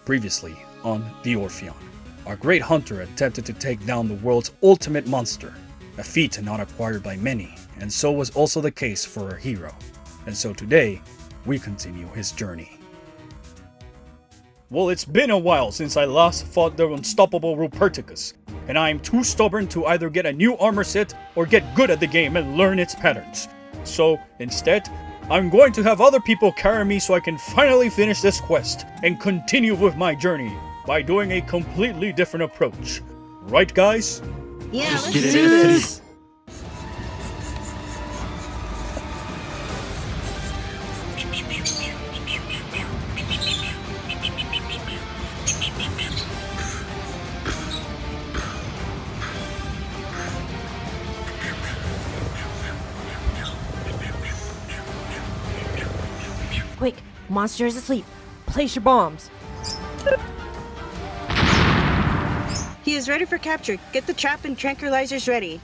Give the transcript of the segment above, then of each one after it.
Previously on the Orpheon, our great hunter attempted to take down the world's ultimate monster, a feat not acquired by many, and so was also the case for our hero. And so today, we continue his journey. Well, it's been a while since I last fought the unstoppable Ruperticus, and I am too stubborn to either get a new armor set or get good at the game and learn its patterns. So, instead, I'm going to have other people carry me so I can finally finish this quest and continue with my journey by doing a completely different approach. Right, guys? Yeah, let's do this! Quick, monster is asleep. Place your bombs. He is ready for capture. Get the trap and tranquilizers ready.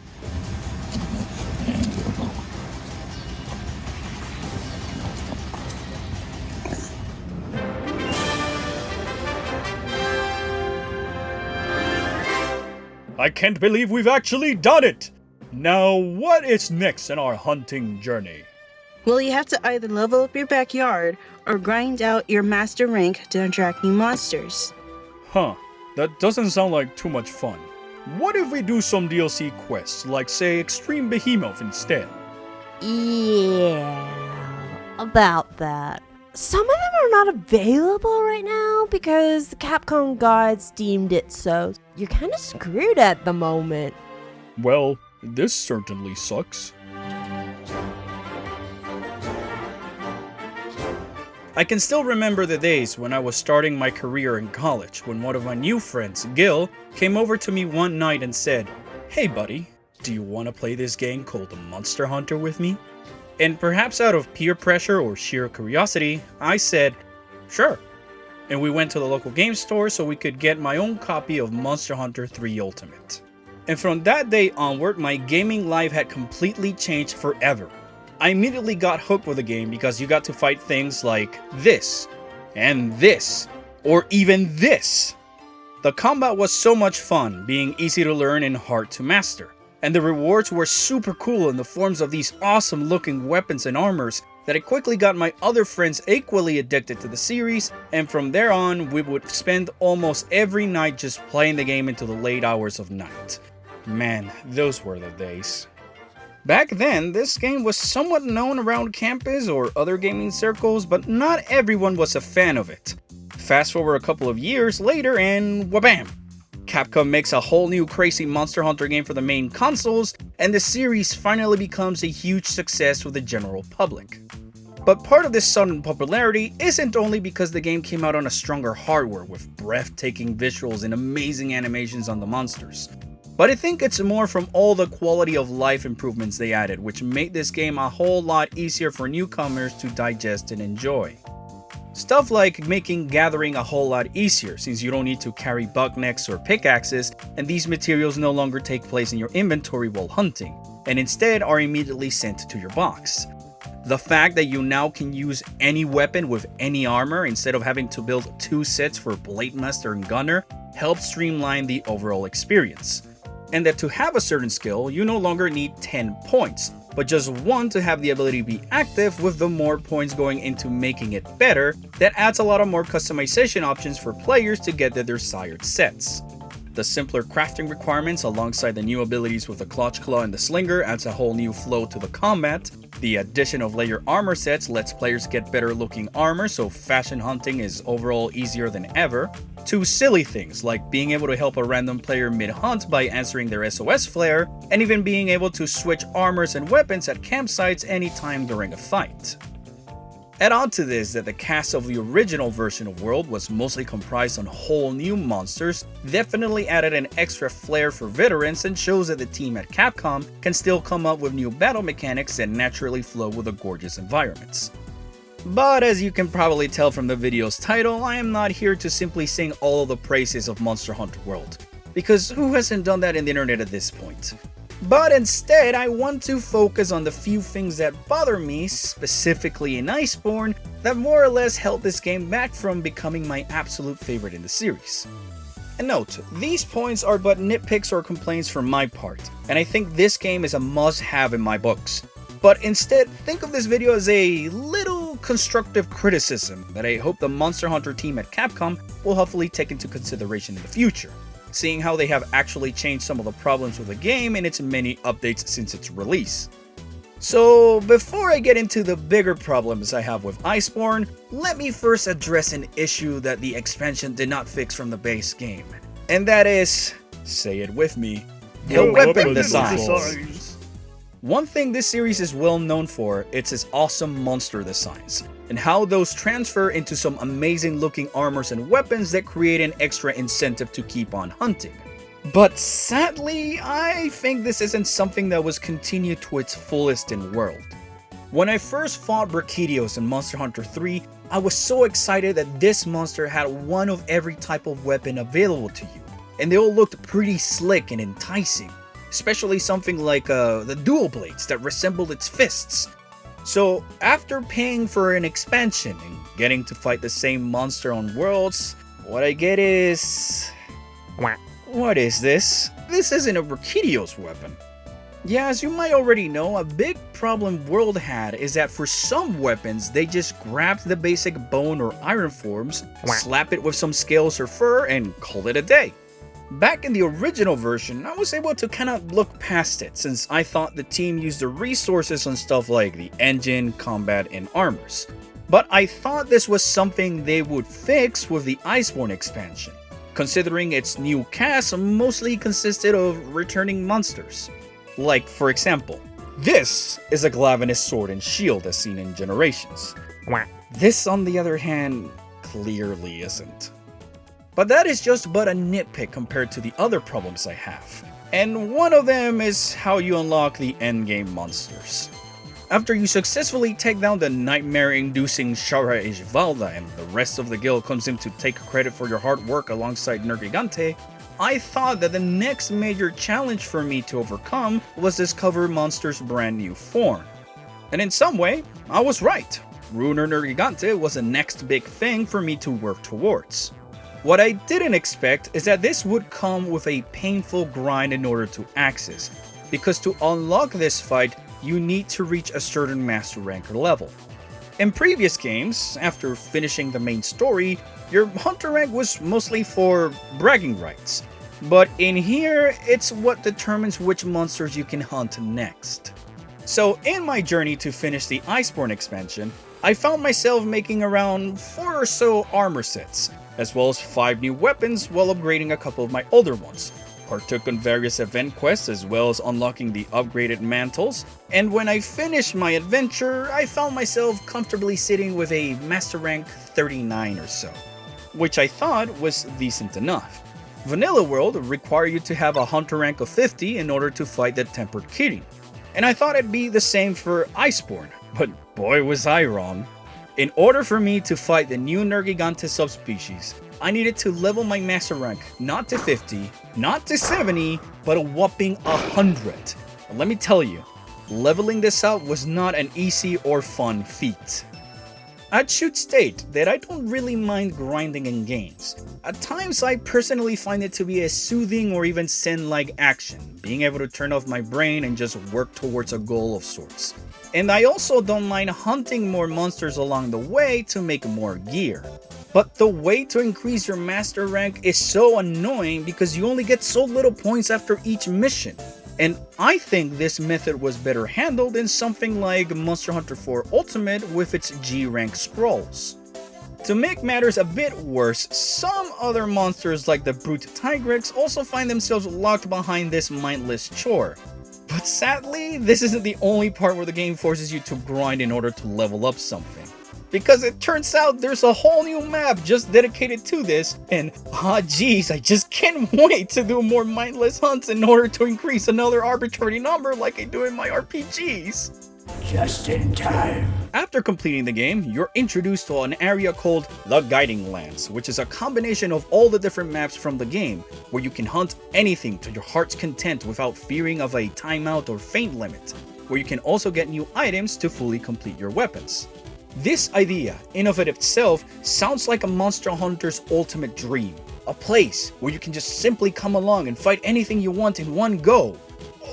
I can't believe we've actually done it! Now, what is next in our hunting journey? Well, you have to either level up your backyard or grind out your master rank to attract new monsters. Huh, that doesn't sound like too much fun. What if we do some DLC quests, like say Extreme Behemoth instead? Yeah, about that. Some of them are not available right now because the Capcom gods deemed it so. You're kind of screwed at the moment. Well, this certainly sucks. I can still remember the days when I was starting my career in college when one of my new friends, Gil, came over to me one night and said, "Hey buddy, do you want to play this game called Monster Hunter with me?" And perhaps out of peer pressure or sheer curiosity, I said, "Sure." And we went to the local game store so we could get my own copy of Monster Hunter 3 Ultimate. And from that day onward, my gaming life had completely changed forever. I immediately got hooked with the game because you got to fight things like this, and this, or even this. The combat was so much fun, being easy to learn and hard to master. And the rewards were super cool in the forms of these awesome looking weapons and armors that I quickly got my other friends equally addicted to the series, and from there on we would spend almost every night just playing the game into the late hours of night. Man, those were the days. Back then, this game was somewhat known around campus or other gaming circles, but not everyone was a fan of it. Fast forward a couple of years later and whabam! Capcom makes a whole new crazy Monster Hunter game for the main consoles, and the series finally becomes a huge success with the general public. But part of this sudden popularity isn't only because the game came out on a stronger hardware with breathtaking visuals and amazing animations on the monsters. But I think it's more from all the quality of life improvements they added, which made this game a whole lot easier for newcomers to digest and enjoy. Stuff like making gathering a whole lot easier, since you don't need to carry bucknecks or pickaxes, and these materials no longer take place in your inventory while hunting, and instead are immediately sent to your box. The fact that you now can use any weapon with any armor instead of having to build 2 sets for Blade Master and Gunner helps streamline the overall experience. And that to have a certain skill, you no longer need 10 points, but just 1 to have the ability to be active, with the more points going into making it better. That adds a lot of more customization options for players to get their desired sets. The simpler crafting requirements alongside the new abilities with the Clutch Claw and the Slinger adds a whole new flow to the combat. The addition of layer armor sets lets players get better looking armor, so fashion hunting is overall easier than ever. To silly things like being able to help a random player mid-hunt by answering their SOS flare, and even being able to switch armors and weapons at campsites anytime during a fight. Add on to this that the cast of the original version of World was mostly comprised on whole new monsters, definitely added an extra flair for veterans, and shows that the team at Capcom can still come up with new battle mechanics that naturally flow with the gorgeous environments. But as you can probably tell from the video's title, I am not here to simply sing all of the praises of Monster Hunter World, because who hasn't done that in the internet at this point? But instead, I want to focus on the few things that bother me, specifically in Iceborne, that more or less held this game back from becoming my absolute favorite in the series. And note, these points are but nitpicks or complaints from my part, and I think this game is a must-have in my books. But instead, think of this video as a little constructive criticism that I hope the Monster Hunter team at Capcom will hopefully take into consideration in the future, seeing how they have actually changed some of the problems with the game in its many updates since its release. So before I get into the bigger problems I have with Iceborne, let me first address an issue that the expansion did not fix from the base game. And that is, say it with me, the weapon designs. One thing this series is well known for, it's its awesome monster designs, and how those transfer into some amazing looking armors and weapons that create an extra incentive to keep on hunting. But sadly, I think this isn't something that was continued to its fullest in World. When I first fought Brachydios in Monster Hunter 3, I was so excited that this monster had one of every type of weapon available to you, and they all looked pretty slick and enticing, especially something like the dual blades that resembled its fists. So after paying for an expansion and getting to fight the same monster on Worlds, what I get is... What is this? This isn't a Brachydios weapon. Yeah, as you might already know, a big problem World had is that for some weapons, they just grabbed the basic bone or iron forms, slap it with some scales or fur, and call it a day. Back in the original version, I was able to kind of look past it, since I thought the team used the resources on stuff like the engine, combat, and armors. But I thought this was something they would fix with the Iceborne expansion, considering its new cast mostly consisted of returning monsters. Like, for example, this is a Glavenus sword and shield as seen in Generations. This, on the other hand, clearly isn't. But that is just but a nitpick compared to the other problems I have. And one of them is how you unlock the endgame monsters. After you successfully take down the nightmare-inducing Shara Ishvalda and the rest of the guild comes in to take credit for your hard work alongside Nergigante, I thought that the next major challenge for me to overcome was discover Monster's brand new form. And in some way, I was right. Ruiner Nergigante was the next big thing for me to work towards. What I didn't expect is that this would come with a painful grind in order to access, because to unlock this fight, you need to reach a certain Master Ranker level. In previous games, after finishing the main story, your Hunter rank was mostly for bragging rights, but in here, it's what determines which monsters you can hunt next. So in my journey to finish the Iceborne expansion, I found myself making around 4 or so armor sets, as well as 5 new weapons while upgrading a couple of my older ones. Partook on various event quests as well as unlocking the upgraded mantles, and when I finished my adventure, I found myself comfortably sitting with a Master Rank 39 or so, which I thought was decent enough. Vanilla World required you to have a Hunter rank of 50 in order to fight the Tempered Kirin, and I thought it'd be the same for Iceborne, but boy was I wrong. In order for me to fight the new Nergigante subspecies, I needed to level my Master rank not to 50, not to 70, but a whopping 100. And let me tell you, leveling this out was not an easy or fun feat. I should state that I don't really mind grinding in games. At times I personally find it to be a soothing or even zen-like action, being able to turn off my brain and just work towards a goal of sorts. And I also don't mind hunting more monsters along the way to make more gear. But the way to increase your Master rank is so annoying because you only get so little points after each mission. And I think this method was better handled in something like Monster Hunter 4 Ultimate with its G rank scrolls. To make matters a bit worse, some other monsters like the Brute Tigrex also find themselves locked behind this mindless chore. But sadly, this isn't the only part where the game forces you to grind in order to level up something. Because it turns out there's a whole new map just dedicated to this, and geez, I just can't wait to do more mindless hunts in order to increase another arbitrary number like I do in my RPGs. Just in time. After completing the game, you're introduced to an area called the Guiding Lands, which is a combination of all the different maps from the game, where you can hunt anything to your heart's content without fearing of a timeout or feint limit, where you can also get new items to fully complete your weapons. This idea, in of it itself, sounds like a Monster Hunter's ultimate dream, a place where you can just simply come along and fight anything you want in one go.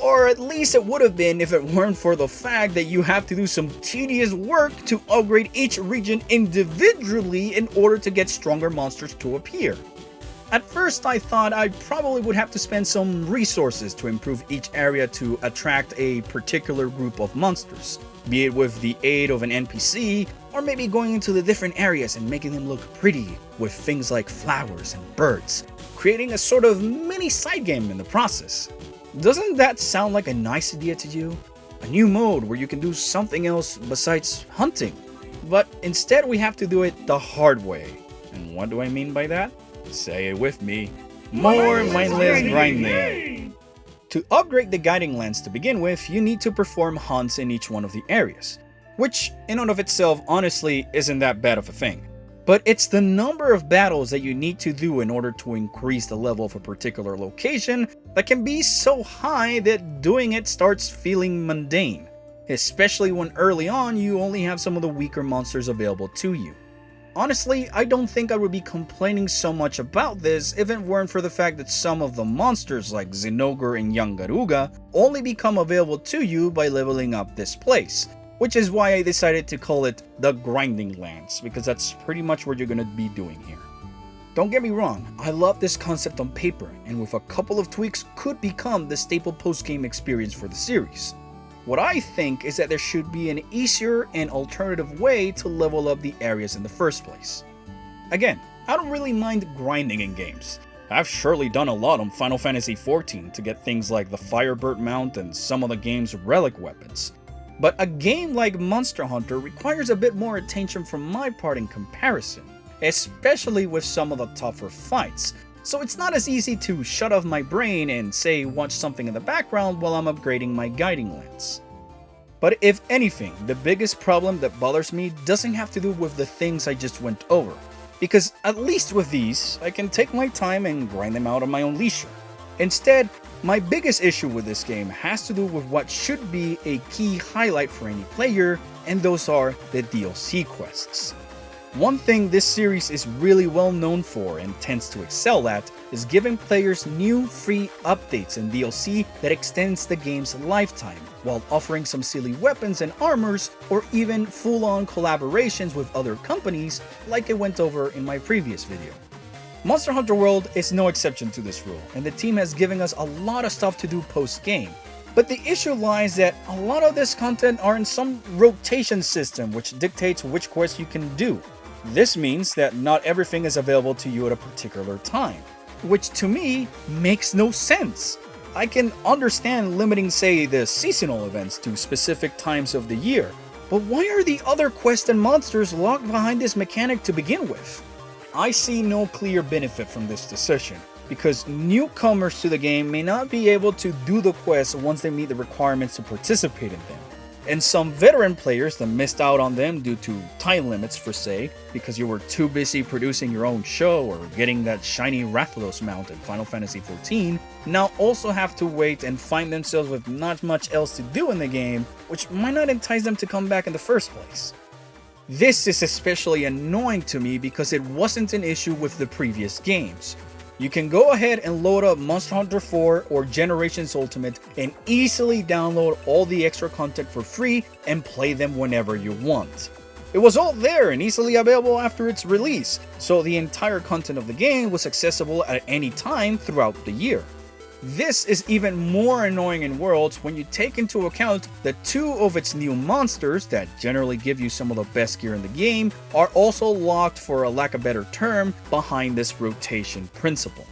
Or at least it would have been if it weren't for the fact that you have to do some tedious work to upgrade each region individually in order to get stronger monsters to appear. At first I thought I probably would have to spend some resources to improve each area to attract a particular group of monsters, be it with the aid of an NPC, or maybe going into the different areas and making them look pretty with things like flowers and birds, creating a sort of mini side game in the process. Doesn't that sound like a nice idea to you? A new mode where you can do something else besides hunting. But instead we have to do it the hard way. And what do I mean by that? Say it with me. More mindless grinding. To upgrade the Guiding Lands to begin with, you need to perform hunts in each one of the areas. Which in and of itself honestly isn't that bad of a thing. But it's the number of battles that you need to do in order to increase the level of a particular location that can be so high that doing it starts feeling mundane, especially when early on you only have some of the weaker monsters available to you. Honestly, I don't think I would be complaining so much about this if it weren't for the fact that some of the monsters like Zinogre and Young Garuga only become available to you by leveling up this place. Which is why I decided to call it the Grinding Lands, because that's pretty much what you're going to be doing here. Don't get me wrong, I love this concept on paper, and with a couple of tweaks could become the staple post-game experience for the series. What I think is that there should be an easier and alternative way to level up the areas in the first place. Again, I don't really mind grinding in games. I've surely done a lot on Final Fantasy XIV to get things like the Firebird mount and some of the game's relic weapons. But a game like Monster Hunter requires a bit more attention from my part in comparison, especially with some of the tougher fights, so it's not as easy to shut off my brain and say watch something in the background while I'm upgrading my Guiding Lands. But if anything, the biggest problem that bothers me doesn't have to do with the things I just went over, because at least with these, I can take my time and grind them out on my own leisure. Instead, my biggest issue with this game has to do with what should be a key highlight for any player, and those are the DLC quests. One thing this series is really well known for and tends to excel at is giving players new free updates and DLC that extends the game's lifetime, while offering some silly weapons and armors, or even full-on collaborations with other companies like I went over in my previous video. Monster Hunter World is no exception to this rule, and the team has given us a lot of stuff to do post-game. But the issue lies that a lot of this content are in some rotation system which dictates which quests you can do. This means that not everything is available to you at a particular time, which to me makes no sense. I can understand limiting, say, the seasonal events to specific times of the year, but why are the other quests and monsters locked behind this mechanic to begin with? I see no clear benefit from this decision, because newcomers to the game may not be able to do the quests once they meet the requirements to participate in them. And some veteran players that missed out on them due to time limits, for say, because you were too busy producing your own show or getting that shiny Rathalos mount in Final Fantasy XIV, now also have to wait and find themselves with not much else to do in the game, which might not entice them to come back in the first place. This is especially annoying to me because it wasn't an issue with the previous games. You can go ahead and load up Monster Hunter 4 or Generations Ultimate and easily download all the extra content for free and play them whenever you want. It was all there and easily available after its release, so the entire content of the game was accessible at any time throughout the year. This is even more annoying in Worlds when you take into account that two of its new monsters that generally give you some of the best gear in the game are also locked, for a lack of a better term, behind this rotation principle.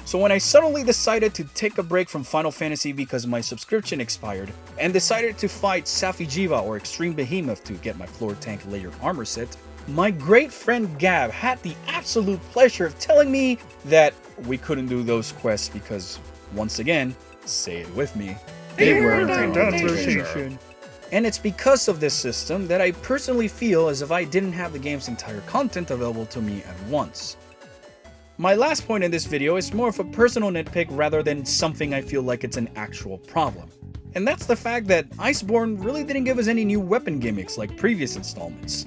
So when I suddenly decided to take a break from Final Fantasy because my subscription expired, and decided to fight Safi'jiiva or Extreme Behemoth to get my floor tank layered armor set, my great friend Gab had the absolute pleasure of telling me that we couldn't do those quests because, once again, say it with me, they weren't on rotation. And it's because of this system that I personally feel as if I didn't have the game's entire content available to me at once. My last point in this video is more of a personal nitpick rather than something I feel like it's an actual problem. And that's the fact that Iceborne really didn't give us any new weapon gimmicks like previous installments.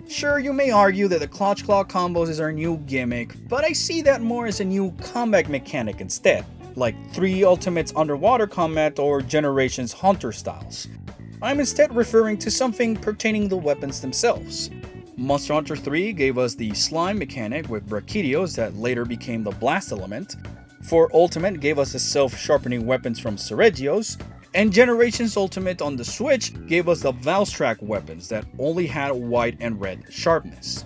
Sure, you may argue that the Clutch Claw combos is our new gimmick, but I see that more as a new combat mechanic instead, like 3 Ultimates Underwater Combat or Generations Hunter styles. I'm instead referring to something pertaining to the weapons themselves. Monster Hunter 3 gave us the slime mechanic with Brachydios that later became the blast element, 4 Ultimate gave us the self-sharpening weapons from Seregios, and Generations Ultimate on the Switch gave us the Valstrack weapons that only had white and red sharpness.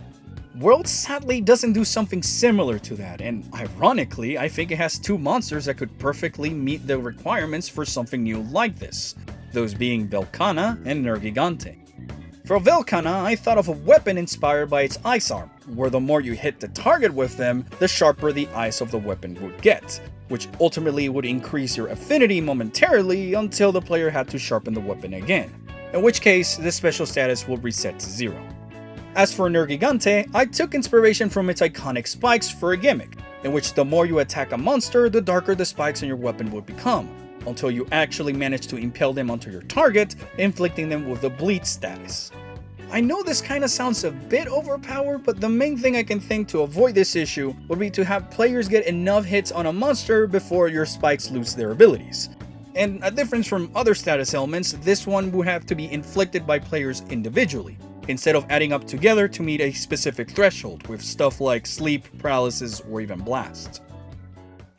World sadly doesn't do something similar to that, and ironically, I think it has 2 monsters that could perfectly meet the requirements for something new like this, those being Velkhana and Nergigante. For Velkhana, I thought of a weapon inspired by its ice arm, where the more you hit the target with them, the sharper the ice of the weapon would get, which ultimately would increase your affinity momentarily until the player had to sharpen the weapon again, in which case the special status will reset to 0. As for Nergigante, I took inspiration from its iconic spikes for a gimmick, in which the more you attack a monster, the darker the spikes on your weapon would become, until you actually manage to impale them onto your target, inflicting them with the bleed status. I know this kinda sounds a bit overpowered, but the main thing I can think to avoid this issue would be to have players get enough hits on a monster before your spikes lose their abilities. And a difference from other status elements, this one would have to be inflicted by players individually, instead of adding up together to meet a specific threshold with stuff like sleep, paralysis, or even blast.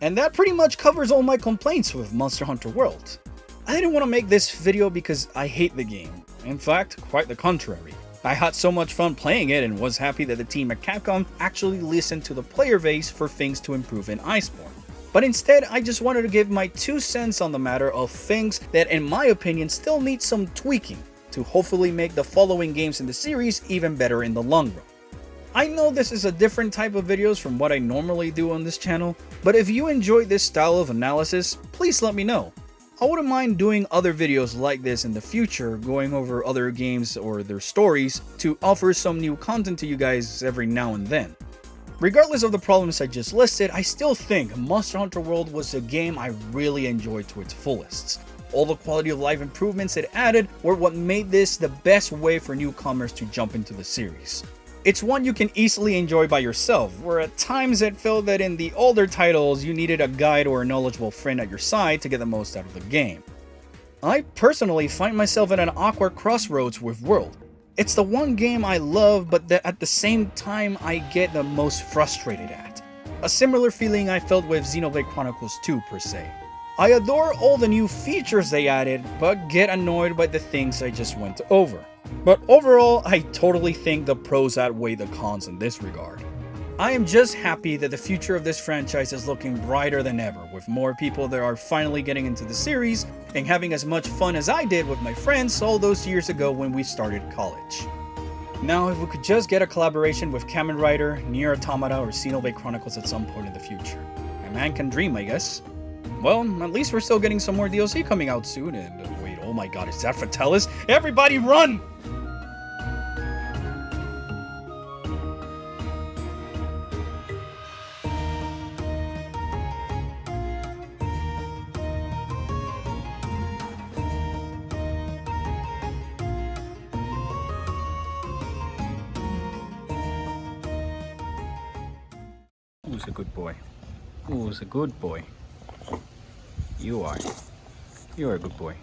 And that pretty much covers all my complaints with Monster Hunter World. I didn't want to make this video because I hate the game. In fact, quite the contrary. I had so much fun playing it and was happy that the team at Capcom actually listened to the player base for things to improve in Iceborne. But instead, I just wanted to give my 2 cents on the matter of things that in my opinion still need some tweaking to hopefully make the following games in the series even better in the long run. I know this is a different type of videos from what I normally do on this channel, but if you enjoy this style of analysis, please let me know. I wouldn't mind doing other videos like this in the future, going over other games or their stories to offer some new content to you guys every now and then. Regardless of the problems I just listed, I still think Monster Hunter World was a game I really enjoyed to its fullest. All the quality of life improvements it added were what made this the best way for newcomers to jump into the series. It's one you can easily enjoy by yourself, where at times it felt that in the older titles you needed a guide or a knowledgeable friend at your side to get the most out of the game. I personally find myself at an awkward crossroads with World. It's the one game I love but that at the same time I get the most frustrated at. A similar feeling I felt with Xenoblade Chronicles 2 per se. I adore all the new features they added, but get annoyed by the things I just went over. But overall, I totally think the pros outweigh the cons in this regard. I am just happy that the future of this franchise is looking brighter than ever, with more people that are finally getting into the series and having as much fun as I did with my friends all those years ago when we started college. Now, if we could just get a collaboration with Kamen Rider, Nier Automata, or Xenoblade Chronicles at some point in the future. A man can dream, I guess. Well, at least we're still getting some more DLC coming out soon, and wait, oh my god, is that Fratellis? Everybody run! Who's a good boy? Who's a good boy? You are. You are a good boy.